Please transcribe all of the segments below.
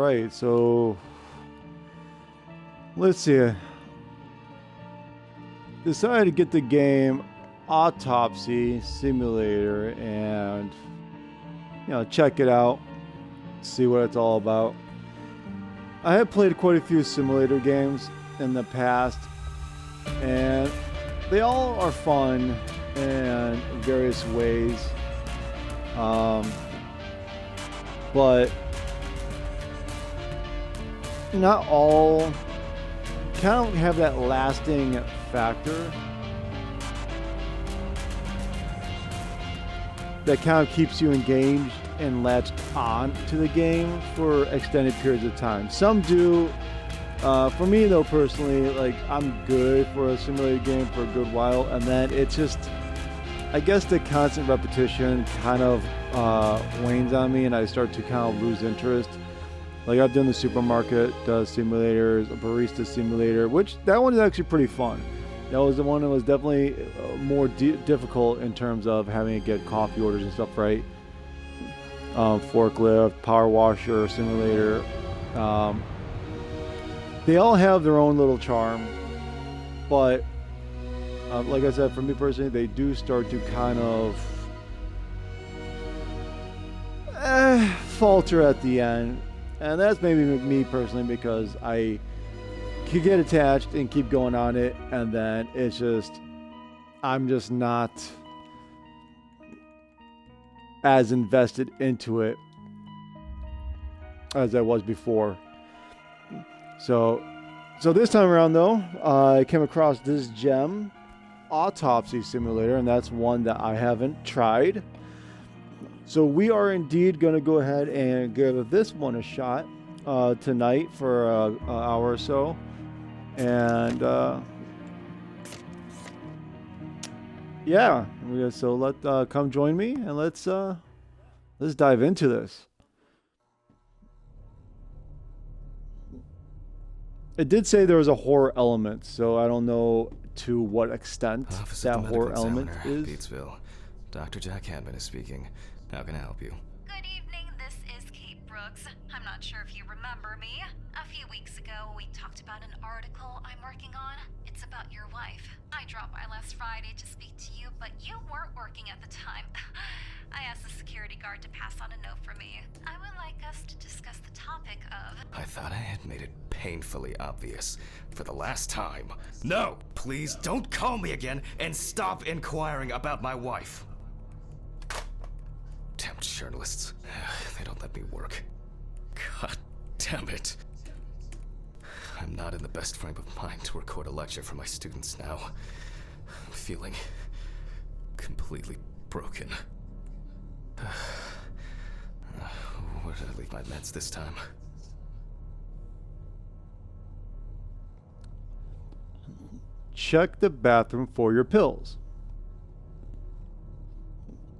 right, so let's see. Decided to get the game Autopsy Simulator and check it out, see what it's all about. I have played quite a few simulator games in the past, and they all are fun in various ways. But not all kind of have that lasting factor that kind of keeps you engaged and latched on to the game for extended periods of time. Some do. For me though, personally, like, I'm good for a simulated game for a good while, and then it's just, I guess the constant repetition kind of wanes on me, and I start to kind of lose interest. Like, I've done the supermarket simulators, a barista simulator, which that one is actually pretty fun. That was the one that was definitely more difficult in terms of having to get coffee orders and stuff right. Forklift, power washer simulator. They all have their own little charm, but like I said, for me personally, they do start to kind of falter at the end. And that's maybe me personally, because I could get attached and keep going on it, and then it's just, I'm just not as invested into it as I was before. So this time around though, I came across this gem, Autopsy Simulator, and that's one that I haven't tried. So we are indeed going to go ahead and give this one a shot tonight for an hour or so. And yeah, so come join me and let's dive into this. It did say there was a horror element, so I don't know to what extent that horror element is. Beatsville. Dr. Jack Hanman is speaking. How can I help you? Good evening, this is Kate Brooks. I'm not sure if you remember me. A few weeks ago, we talked about an article I'm working on. It's about your wife. I dropped by last Friday to speak to you, but you weren't working at the time. I asked the security guard to pass on a note for me. I would like us to discuss the topic of... I thought I had made it painfully obvious for the last time. No! Please don't call me again and stop inquiring about my wife. Damn journalists. They don't let me work. God damn it. I'm not in the best frame of mind to record a lecture for my students now. I'm feeling completely broken. Where did I leave my meds this time? Check the bathroom for your pills.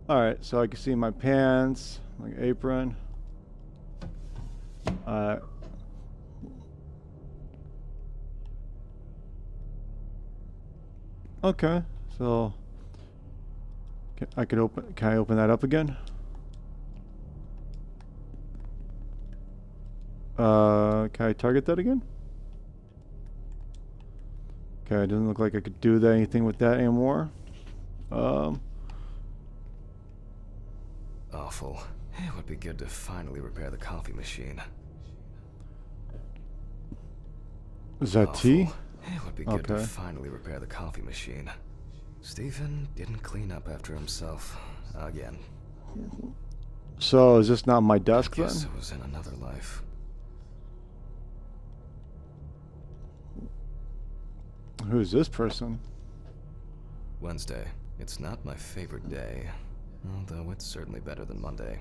Alright, so I can see my pants, my apron. Okay, so can I open that up again? Can I target that again? Okay, it doesn't look like I could do anything with that anymore. Awful. It would be good to finally repair the coffee machine. Is that tea? It would be good to finally repair the coffee machine. Stephen didn't clean up after himself again. So is this not my desk then? Guess it was in another life. Who's this person? Wednesday. It's not my favorite day, although it's certainly better than Monday.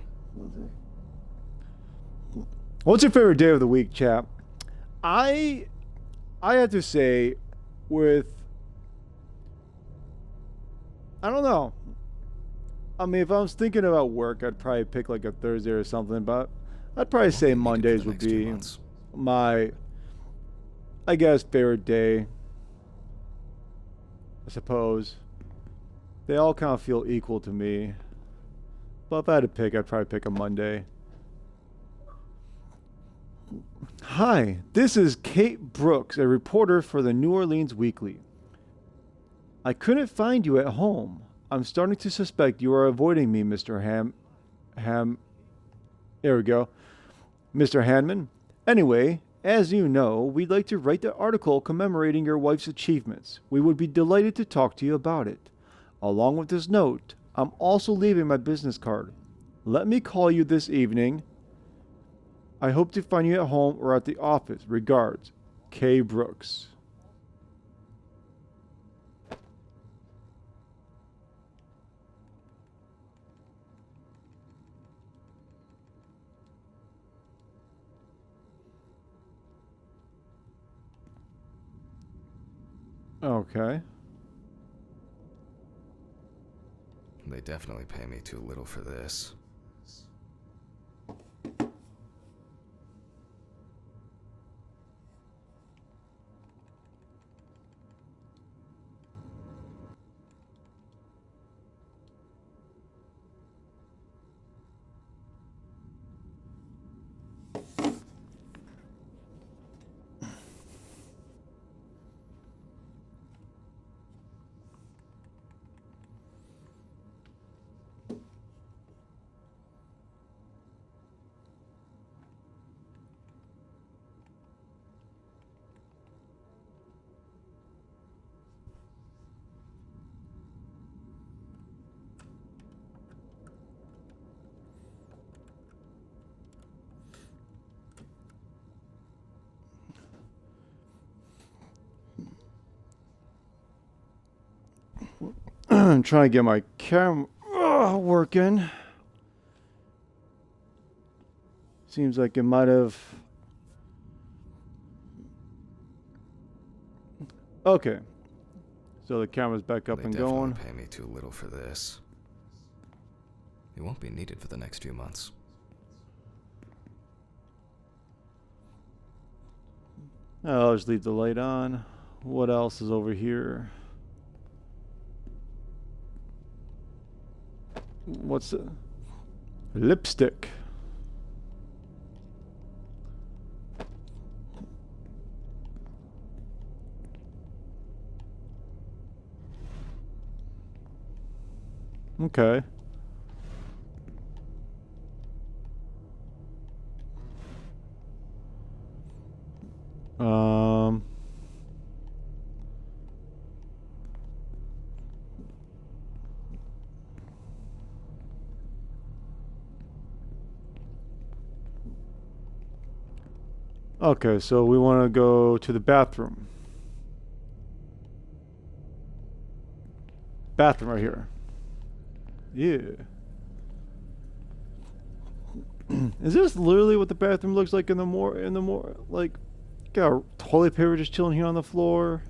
What's your favorite day of the week, chap? I have to say, I don't know. I mean, if I was thinking about work, I'd probably pick like a Thursday or something, but I'd probably say Mondays would be my, I guess, favorite day. I suppose. They all kind of feel equal to me. But if I had to pick, I'd probably pick a Monday. Hi, this is Kate Brooks, a reporter for the New Orleans Weekly. I couldn't find you at home. I'm starting to suspect you are avoiding me, Mr. There we go. Mr. Hanman. Anyway, as you know, we'd like to write the article commemorating your wife's achievements. We would be delighted to talk to you about it. Along with this note, I'm also leaving my business card. Let me call you this evening. I hope to find you at home or at the office. Regards, K. Brooks. Okay. They definitely pay me too little for this. I'm trying to get my camera working. Seems like it might have... Okay. So the camera's back up and going. They definitely pay me too little for this. It won't be needed for the next few months. I'll just leave the light on. What else is over here? What's the... Lipstick. Okay. Okay, so we want to go to the bathroom. Bathroom right here. Yeah. Is this literally what the bathroom looks like in the more like got toilet paper just chilling here on the floor?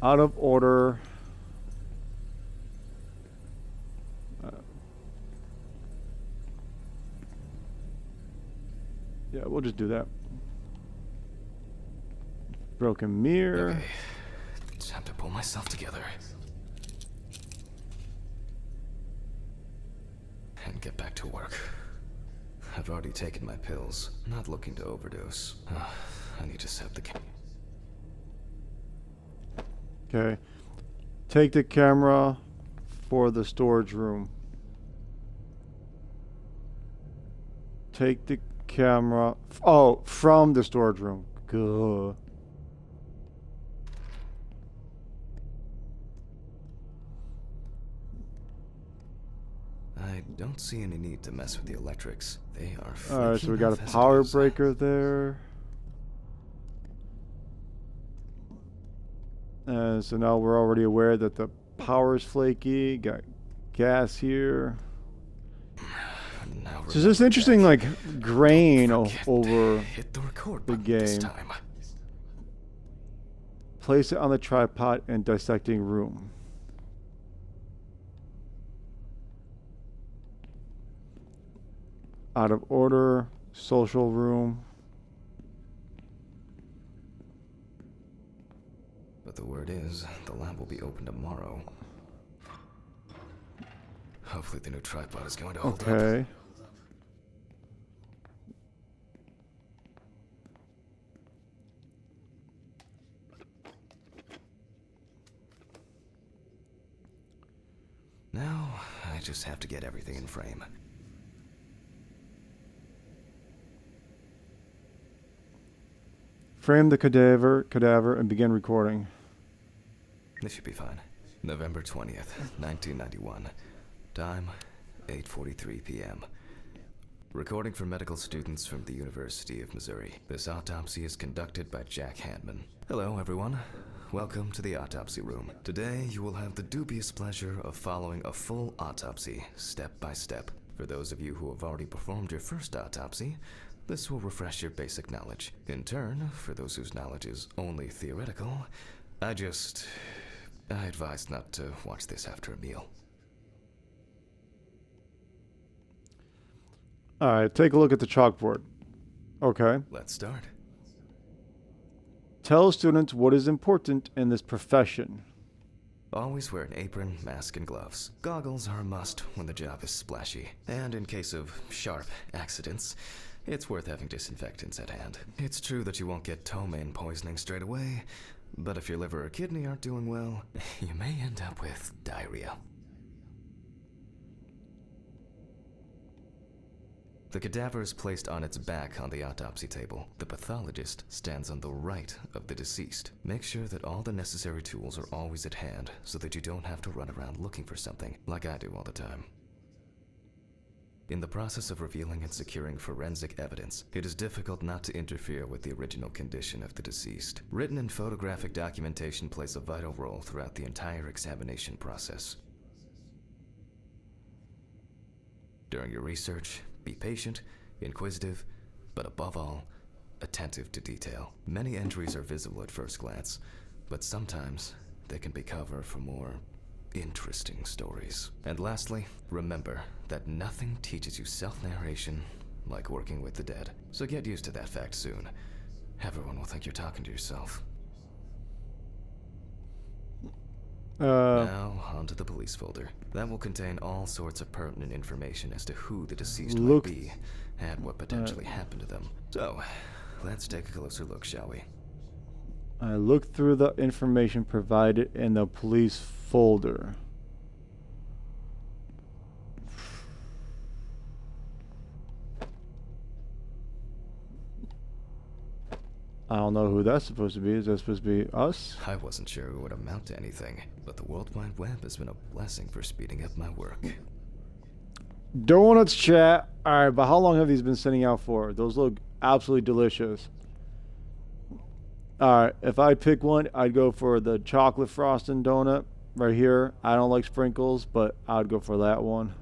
Out of order. Yeah, we'll just do that. Broken mirror. Okay. Time to pull myself together. And get back to work. I've already taken my pills. Not looking to overdose. I need to set the Okay. Take the camera for the storage room. Take the camera... Oh, from the storage room. Good. I don't see any need to mess with the electrics. They are Alright, so we freaking got a off as it power is. breaker there. So now we're already aware that the power is flaky. Got gas here. Now So there's this interesting like grain over hit the record the button this game. time. Place it on the tripod and dissecting room. Out of order, social room. but the word is the lab will be open tomorrow. Hopefully the new tripod is going to hold up. Okay. Now, I just have to get everything in frame. Frame the cadaver, and begin recording. This should be fine. November 20th, 1991. Time, 8:43 p.m. Recording for medical students from the University of Missouri. This autopsy is conducted by Jack Handman. Hello, everyone. Welcome to the autopsy room. Today, you will have the dubious pleasure of following a full autopsy, step by step. For those of you who have already performed your first autopsy, this will refresh your basic knowledge. In turn, for those whose knowledge is only theoretical, I advise not to watch this after a meal. Alright, take a look at the chalkboard. Okay. Let's start. Tell students what is important in this profession. Always wear an apron, mask, and gloves. Goggles are a must when the job is splashy. And in case of sharp accidents, it's worth having disinfectants at hand. It's true that you won't get ptomaine poisoning straight away, but if your liver or kidney aren't doing well, you may end up with diarrhea. The cadaver is placed on its back on the autopsy table. The pathologist stands on the right of the deceased. Make sure that all the necessary tools are always at hand so that you don't have to run around looking for something, like I do all the time. In the process of revealing and securing forensic evidence, it is difficult not to interfere with the original condition of the deceased. Written and photographic documentation plays a vital role throughout the entire examination process. During your research, be patient, inquisitive, but above all, attentive to detail. Many injuries are visible at first glance, but sometimes they can be cover for more interesting stories. And lastly, remember that nothing teaches you self-narration like working with the dead. So get used to that fact soon. Everyone will think you're talking to yourself. Now, onto the police folder. That will contain all sorts of pertinent information as to who the deceased might be and what potentially happened to them. So, let's take a closer look, shall we? I looked through the information provided in the police folder. I don't know who that's supposed to be. Is that supposed to be us? I wasn't sure it would amount to anything, but the World Wide Web has been a blessing for speeding up my work. Donuts, chat. Alright, but how long have these been sitting out for? Those look absolutely delicious. Alright, if I pick one, I'd go for the chocolate frosting donut right here. I don't like sprinkles, but I'd go for that one.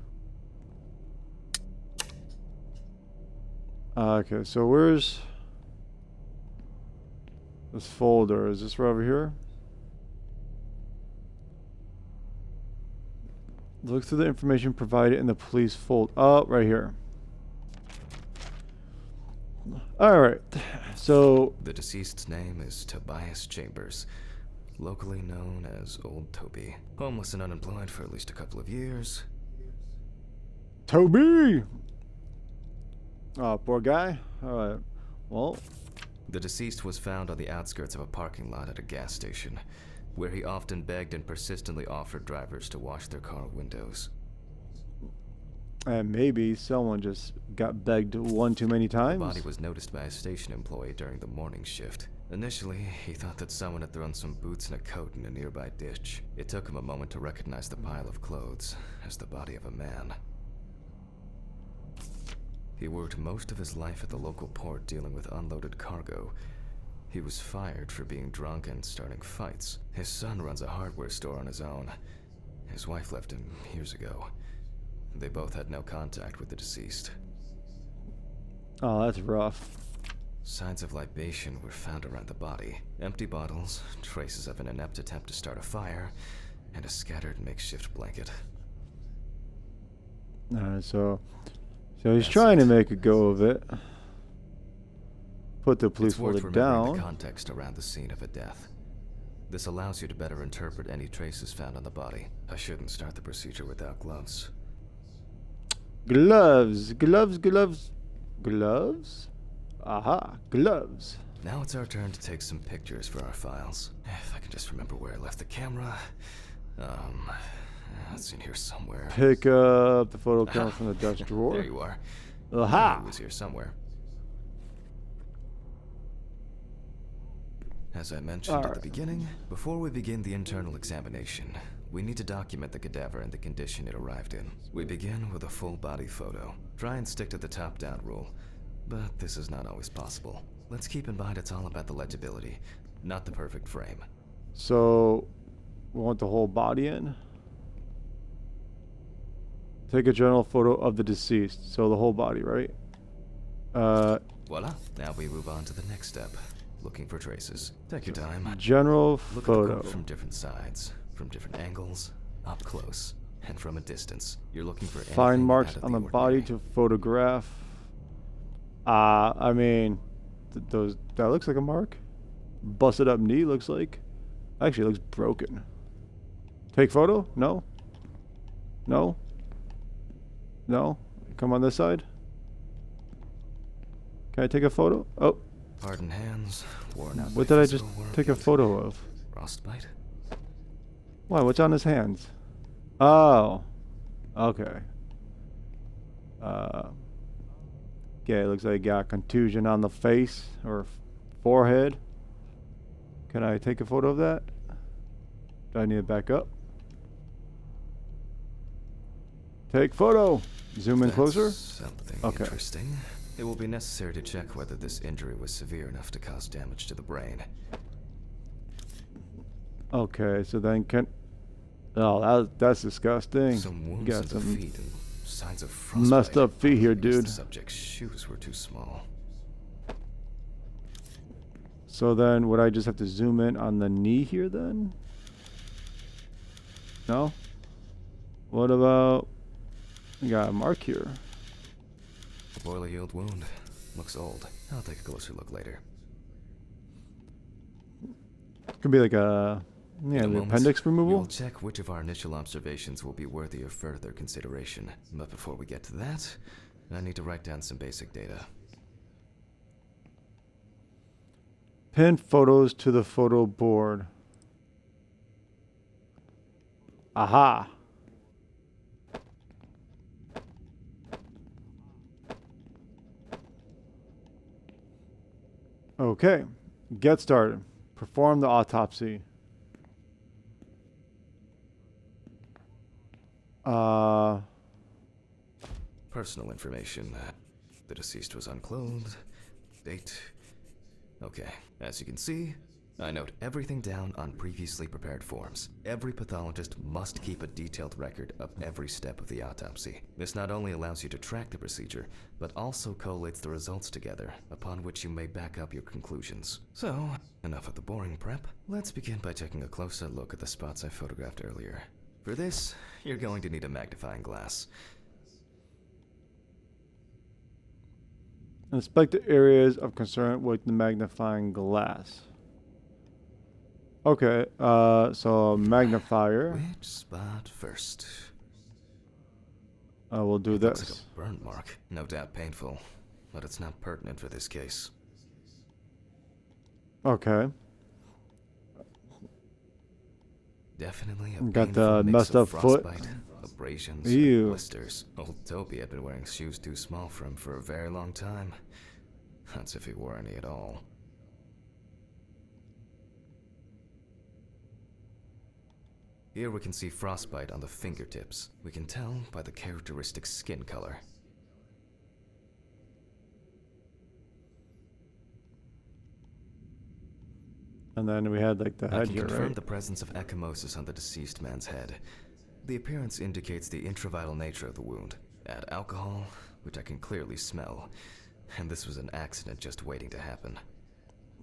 Okay, so where's this folder? Is this right over here? Look through the information provided in the police folder. Oh, right here. Alright, so the deceased's name is Tobias Chambers, locally known as Old Toby. Homeless and unemployed for at least a couple of years. Toby! Oh, poor guy. Alright, well. The deceased was found on the outskirts of a parking lot at a gas station, where he often begged and persistently offered drivers to wash their car windows. And maybe someone just got begged one too many times. The body was noticed by a station employee during the morning shift. Initially, he thought that someone had thrown some boots and a coat in a nearby ditch. It took him a moment to recognize the pile of clothes as the body of a man. He worked most of his life at the local port dealing with unloaded cargo. He was fired for being drunk and starting fights. His son runs a hardware store on his own. His wife left him years ago. They both had no contact with the deceased. Oh, that's rough. Signs of libation were found around the body. Empty bottles, traces of an inept attempt to start a fire, and a scattered makeshift blanket. Alright, so he's trying to make a go of it. Put the police folder down. The context around the scene of a death. This allows you to better interpret any traces found on the body. I shouldn't start the procedure without gloves. Gloves. Aha, gloves. Now it's our turn to take some pictures for our files. If I can just remember where I left the camera. It's in here somewhere. Pick up the photo camera from the desk drawer. There you are. Aha. It was here somewhere. As I mentioned at the beginning, before we begin the internal examination, we need to document the cadaver and the condition it arrived in. We begin with a full body photo. Try and stick to the top-down rule, but this is not always possible. Let's keep in mind it's all about the legibility, not the perfect frame. So, we want the whole body in. Take a general photo of the deceased. So the whole body, right? Voila. Now we move on to the next step. Looking for traces. Take your time. General Look at the photo. corpse from different sides, from different angles, up close, and from a distance. You're looking for Find anything marks out of on the ordinary. body to photograph. I mean, that looks like a mark. Busted up knee looks like. Actually, it looks broken. Take photo? No. No. No. Come on this side. Can I take a photo? Oh, Hardened hands, worn out. what by did I just physical work take a and photo of? Frostbite. Why? What's on his hands? Oh. Okay. Okay, looks like he got contusion on the face or forehead. Can I take a photo of that? Do I need to back up? Take photo. Zoom in That's closer. Something Okay. interesting. It will be necessary to check whether this injury was severe enough to cause damage to the brain. Okay, so then can... Oh, that's disgusting. Some You wounds got at the some feet and signs of frostbite. messed up feet here, I guess dude. The subject's shoes were too small. So then would I just have to zoom in on the knee here then? No? What about... We got a mark here. A boiler-yield wound. Looks old. I'll take a closer look later. Could be like a... In Yeah, a the moment, appendix removal? We'll check which of our initial observations will be worthy of further consideration. But before we get to that, I need to write down some basic data. Pin photos to the photo board. Aha. Okay. Get started. Perform the autopsy. Personal information. The deceased was unclothed. Date. Okay, as you can see, I note everything down on previously prepared forms. Every pathologist must keep a detailed record of every step of the autopsy. This not only allows you to track the procedure, but also collates the results together, upon which you may back up your conclusions. So, enough of the boring prep. Let's begin by taking a closer look at the spots I photographed earlier. For this, you're going to need a magnifying glass. Inspect the areas of concern with the magnifying glass. Okay, so magnifier. Which spot first? We'll do It looks this. like a burn mark. No doubt painful, but it's not pertinent for this case. Okay. Definitely a Got painful the mix messed of up foot. frostbite, abrasions, Ew. and blisters. Old Toby had been wearing shoes too small for him for a very long time. That's if he wore any at all. Here we can see frostbite on the fingertips. We can tell by the characteristic skin color. And then we had like the I head can here, confirm right? the presence of ecchymosis on the deceased man's head. The appearance indicates the intravital nature of the wound. Add alcohol, which I can clearly smell, and this was an accident just waiting to happen.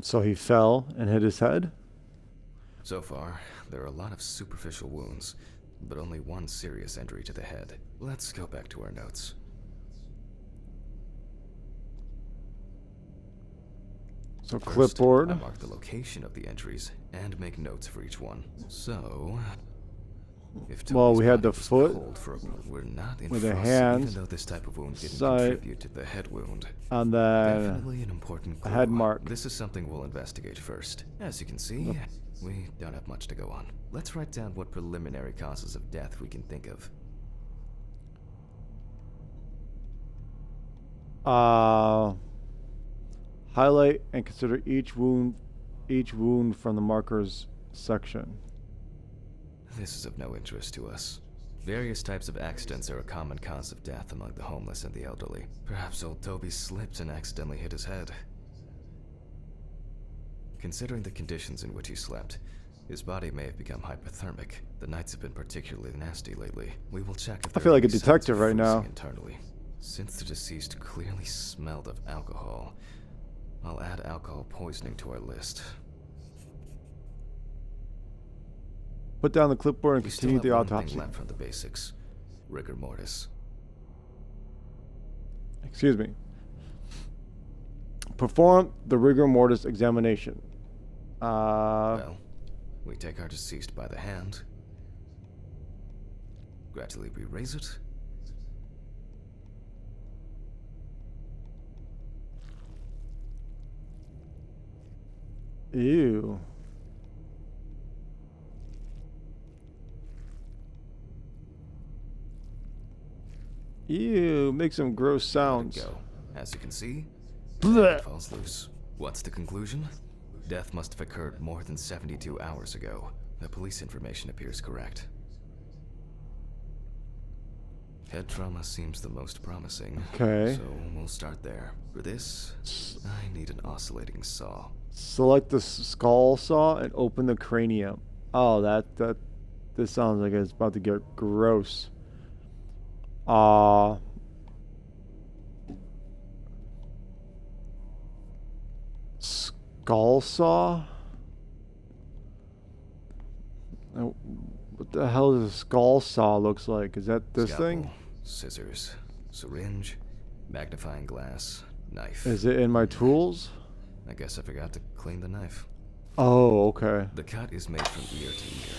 So he fell and hit his head? So far, there are a lot of superficial wounds, but only one serious injury to the head. Let's go back to our notes. So First, clipboard. I mark the location of the entries and make notes for each one. So, if Well, Toby's we had body the was foot cold for we're not in with the frost, hands, even though this type of wound didn't side, contribute to the head wound. and then Definitely an important a clue. head mark. This is something we'll investigate first. As you can see, we don't have much to go on. Let's write down what preliminary causes of death we can think of. Highlight and consider each wound from the markers section. This is of no interest to us. Various types of accidents are a common cause of death among the homeless and the elderly. Perhaps old Toby slipped and accidentally hit his head. Considering the conditions in which he slept, his body may have become hypothermic. The nights have been particularly nasty lately. We will check if I feel there are like a any signs detective of right now. freezing internally. Since the deceased clearly smelled of alcohol, I'll add alcohol poisoning to our list. Put down the clipboard and We still continue have the one thing autopsy. left from the basics. Rigor mortis. Excuse me. Perform the rigor mortis examination. Well, we take our deceased by the hand. Gradually we raise it. Ew. Ew, make some gross Let it sounds. go. As you can see, Blech. it falls loose. What's the conclusion? Death must have occurred more than 72 hours ago. The police information appears correct. Head trauma seems the most promising. Okay. So we'll start there. For this, I need an oscillating saw. Select the skull saw and open the cranium. Oh, this sounds like it's about to get gross. Skull saw? Oh, what the hell does a skull saw looks like? Is that this thing? Scalpel, scissors, syringe, magnifying glass, knife. Is it in my tools? I guess I forgot to clean the knife. Oh, okay. The cut is made from ear to ear.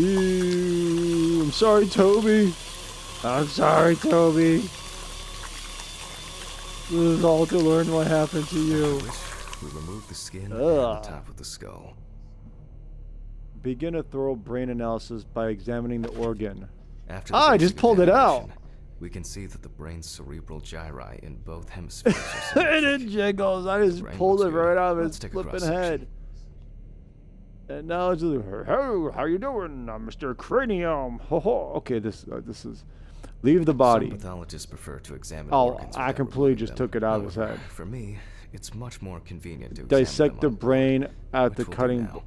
Ew, I'm sorry, Toby. I'm sorry, Toby. This is all to learn what happened to you. We remove the skin and Ugh. the top of the skull. Begin a thorough brain analysis by examining the organ. After the I just basic pulled it out. examination, we can see that the brain's cerebral gyri in both hemispheres are And it symmetric. jiggles. I just Brain pulled it looks good. right out of his Let's take a flipping cross-section. head. And now it's just, how you doing, Mr. Cranium? Ho ho. Okay, this is. Leave the body. Some pathologists prefer to examine Oh, organs I without completely removing just them. took it out of his However, head. For me, it's much more convenient to Dissect the examine them on brain board, at the which we'll do cutting. now.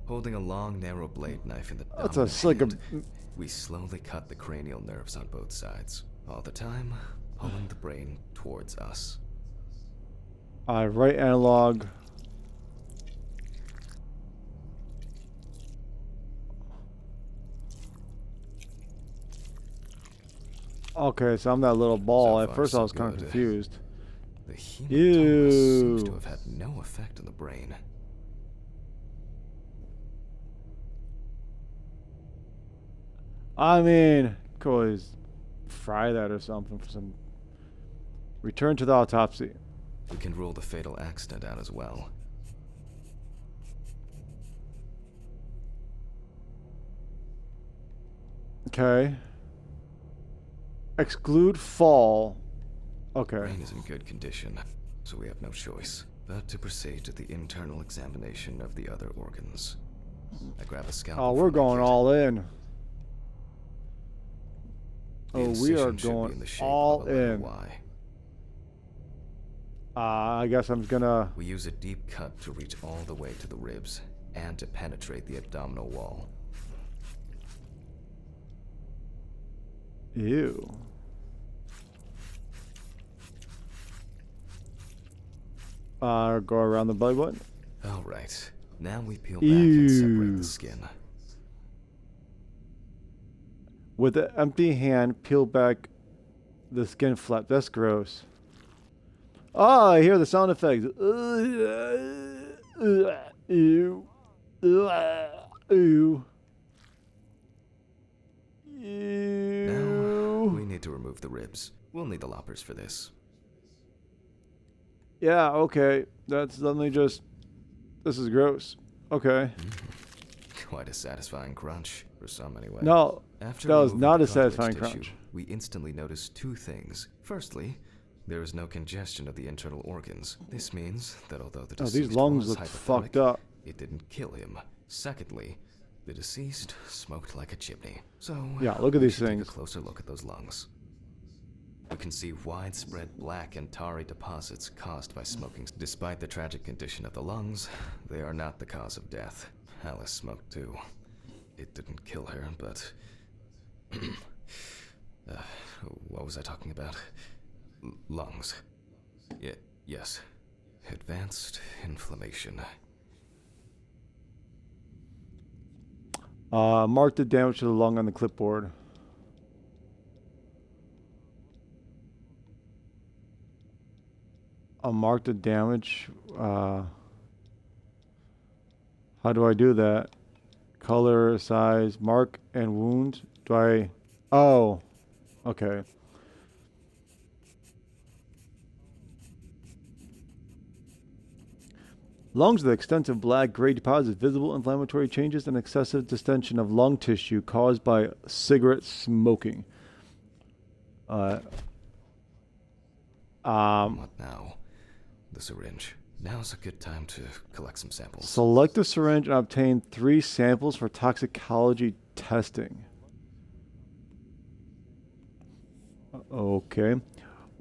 Holding a long, narrow blade knife in the That's dominant like a. hand, we slowly cut the cranial nerves on both sides, all the time pulling the brain towards us. Right analog. Okay, so I'm that little ball. So At far, first I so was kind of good. confused. The hematoma seems to Ew. have had no effect on the brain. I mean, could always fry that or something for some. Return to the autopsy. We can rule the fatal accident out as well. Okay. Exclude fall. Okay. Brain is in good condition, so we have no choice but to proceed to the internal examination of the other organs. I grab a scalpel. Oh, we're from my going kit. all in. The Oh, we incision are should be going in the shape all of a letter in. Y. I guess I'm gonna. We use a deep cut to reach all the way to the ribs and to penetrate the abdominal wall. Ew. Go around the belly button. All right. Now we peel back and separate Ew. the skin. With an empty hand, peel back the skin flap. That's gross. Oh, I hear the sound effects. Ew. Ew. Now, we need to remove the ribs. We'll need the loppers for this. Yeah, okay. That's suddenly just... This is gross. Okay. Quite a satisfying crunch, for some anyway. No, After that was removing not the a satisfying cartilage tissue, crunch. we instantly noticed two things. Firstly, there is no congestion of the internal organs. This means that although the Oh, deceased these lungs was look hypothermic, fucked up. it didn't kill him. Secondly, the deceased smoked like a chimney. So Yeah, look at we these should things. Take a closer look at those lungs. We can see widespread black and tarry deposits caused by smoking. Despite the tragic condition of the lungs, they are not the cause of death. Alice smoked too. It didn't kill her, but... what was I talking about? Lungs. Yes. Advanced inflammation. Mark the damage to the lung on the clipboard. I'll mark the damage. How do I do that? Color, size, mark, and wound. Do I... Oh. Okay. Lungs with extensive black-gray deposits, visible inflammatory changes, and excessive distension of lung tissue caused by cigarette smoking. What now? The syringe. Now's a good time to collect some samples. Select the syringe and obtain 3 samples for toxicology testing. Okay.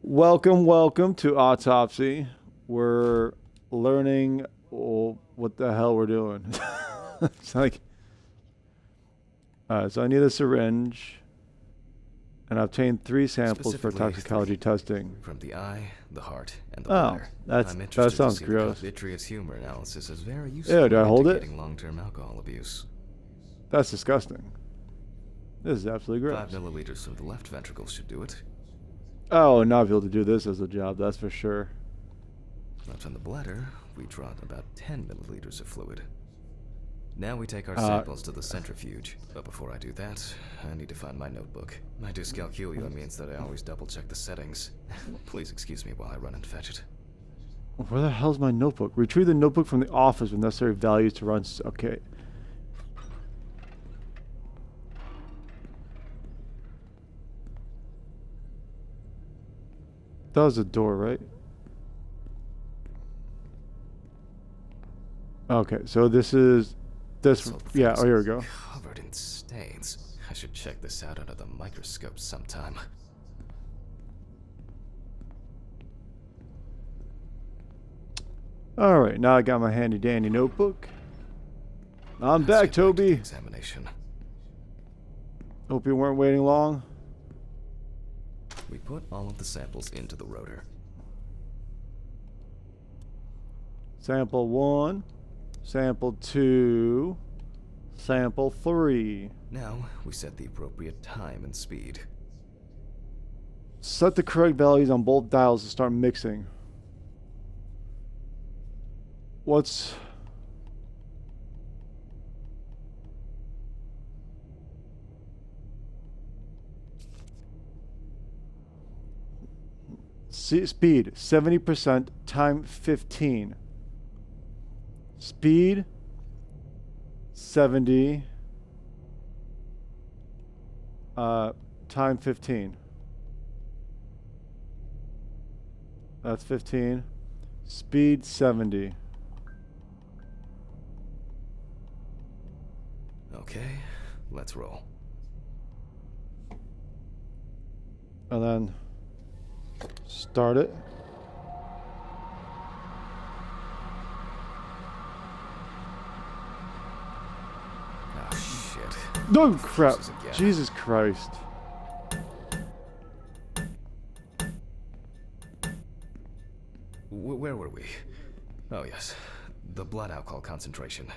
Welcome to Autopsy. We're learning what the hell we're doing. It's like... so I need a syringe and obtain 3 samples for toxicology testing. From the eye, the heart, and the bladder. That sounds gross. Vitreous humor analysis is very useful. Yeah, do I hold it? Indicating long-term alcohol abuse. That's disgusting. This is absolutely gross. 5 milliliters from the left ventricle should do it. Oh, not be able to do this as a job, that's for sure. Left on the bladder, we draw about 10 milliliters of fluid. Now we take our samples to the centrifuge. But before I do that, I need to find my notebook. My dyscalculia means that I always double-check the settings. Please excuse me while I run and fetch it. Where the hell's my notebook? Retrieve the notebook from the office with necessary values to run... Okay. That was the door, right? Okay, so this is... This... Yeah, oh, here we go. Covered in stains. I should check this out under the microscope sometime. Alright, now I got my handy dandy notebook. I'm Let's back, get to the Toby. Examination. Hope you weren't waiting long. We put all of the samples into the rotor. Sample 1, sample 2, sample 3. Now, we set the appropriate time and speed. Set the correct values on both dials to start mixing. What's... Speed, 70%, time 15. Speed, 70, time 15. That's 15. Speed, 70. Okay, let's roll. And then start it. Oh, shit. No crap. Freezes again. Jesus Christ. Where were we? Oh, yes. The blood alcohol concentration. .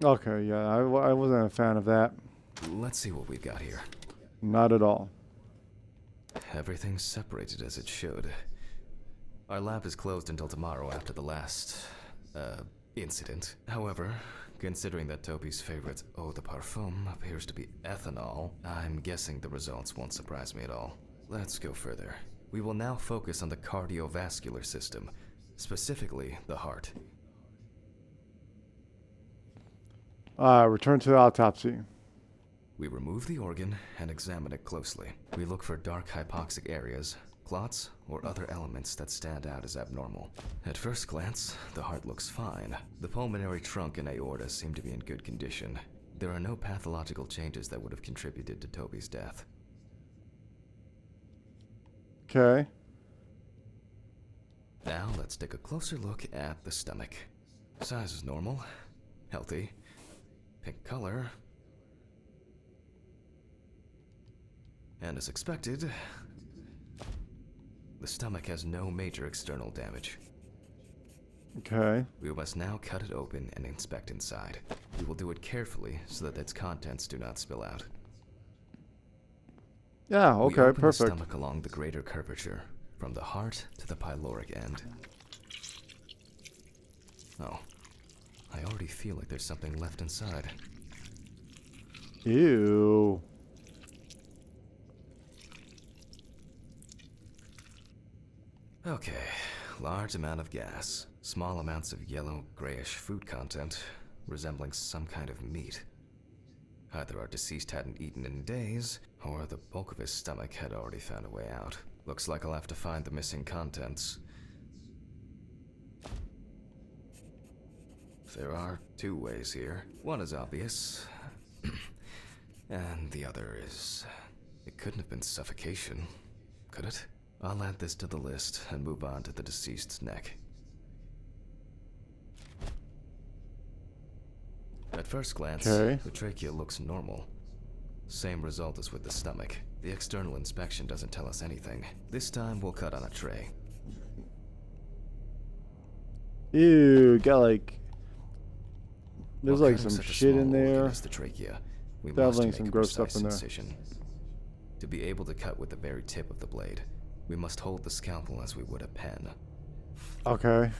Okay, yeah, I wasn't a fan of that. Let's see what we've got here. Not at all. Everything's separated as it should. Our lab is closed until tomorrow after the last, incident. However, considering that Toby's favorite eau de parfum appears to be ethanol, I'm guessing the results won't surprise me at all. Let's go further. We will now focus on the cardiovascular system, specifically the heart. Return to the autopsy. We remove the organ and examine it closely. We look for dark hypoxic areas, clots, or other elements that stand out as abnormal. At first glance, the heart looks fine. The pulmonary trunk and aorta seem to be in good condition. There are no pathological changes that would have contributed to Toby's death. Okay. Now let's take a closer look at the stomach. Size is normal, healthy, pink color, and as expected, the stomach has no major external damage. Okay. We must now cut it open and inspect inside. We will do it carefully so that its contents do not spill out. Yeah, We okay, open perfect. the stomach along the greater curvature, from the heart to the pyloric end. Oh, I already feel like there's something left inside. Ew. Okay, large amount of gas, small amounts of yellow, grayish food content, resembling some kind of meat. Either our deceased hadn't eaten in days, or the bulk of his stomach had already found a way out. Looks like I'll have to find the missing contents. There are two ways here. One is obvious, and the other is... It couldn't have been suffocation, could it? I'll add this to the list and move on to the deceased's neck. At first glance, Okay. the trachea looks normal. Same result as with the stomach. The external inspection doesn't tell us anything. This time we'll cut on a tray. Ew, got like... There's While like cutting some such a shit small in organ there. as the trachea, we Definitely must some make a gross stuff precise in there. incision. To be able to cut with the very tip of the blade, we must hold the scalpel as we would a pen. Okay.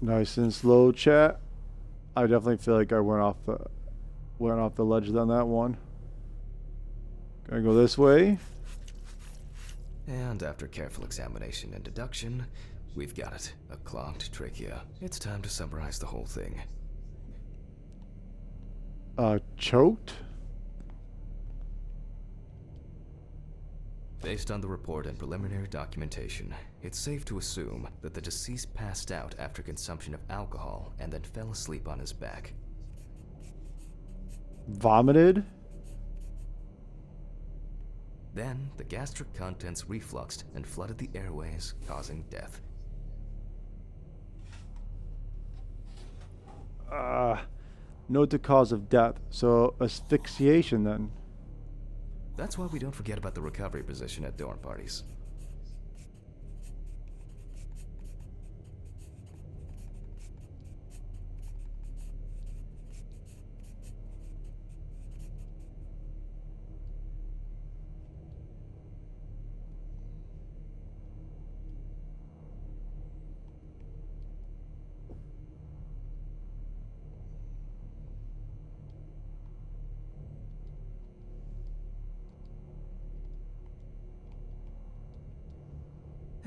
Nice and slow, chat. I definitely feel like I went off the ledge on that one. Gotta go this way. And after careful examination and deduction, we've got it. A clogged trachea. It's time to summarize the whole thing. Choked? Based on the report and preliminary documentation, it's safe to assume that the deceased passed out after consumption of alcohol and then fell asleep on his back. Vomited? Then, the gastric contents refluxed and flooded the airways, causing death. Note the cause of death. So, asphyxiation then. That's why we don't forget about the recovery position at dorm parties.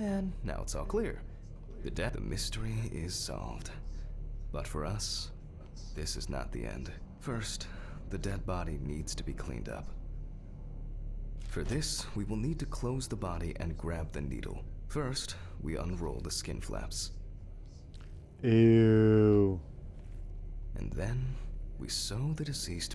And now it's all clear. The mystery is solved. But for us, this is not the end. First, the dead body needs to be cleaned up. For this, we will need to close the body and grab the needle. First, we unroll the skin flaps. Ew. And then, we sew the deceased.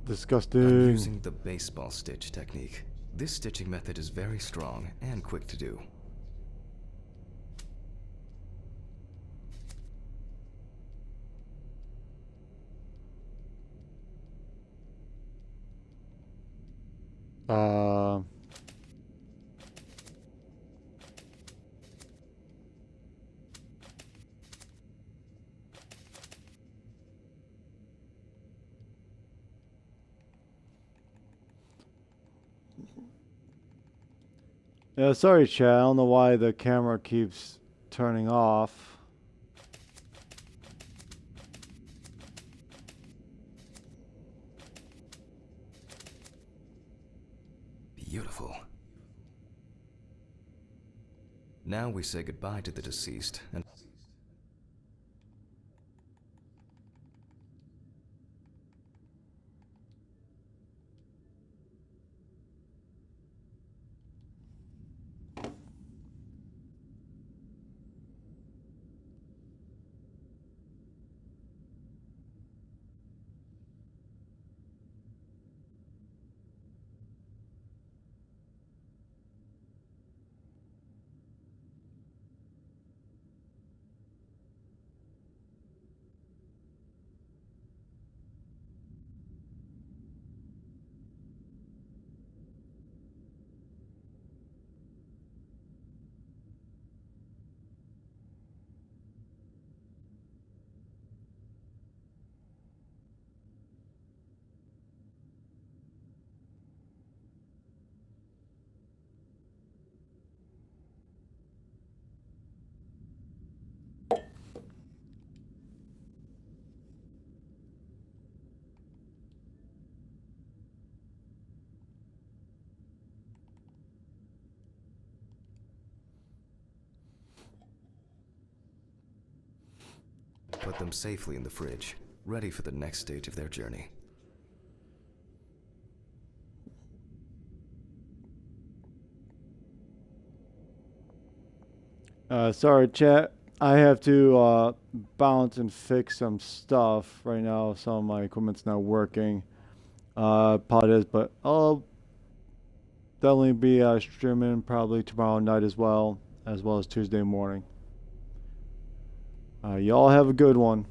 Disgusting. I'm using the baseball stitch technique. This stitching method is very strong and quick to do. Yeah, sorry, chat. I don't know why the camera keeps turning off. Beautiful. Now we say goodbye to the deceased and... put them safely in the fridge, ready for the next stage of their journey. Sorry, chat. I have to bounce and fix some stuff right now. Some of my equipment's not working. Apologize, but I'll definitely be streaming probably tomorrow night as well as Tuesday morning. Y'all have a good one.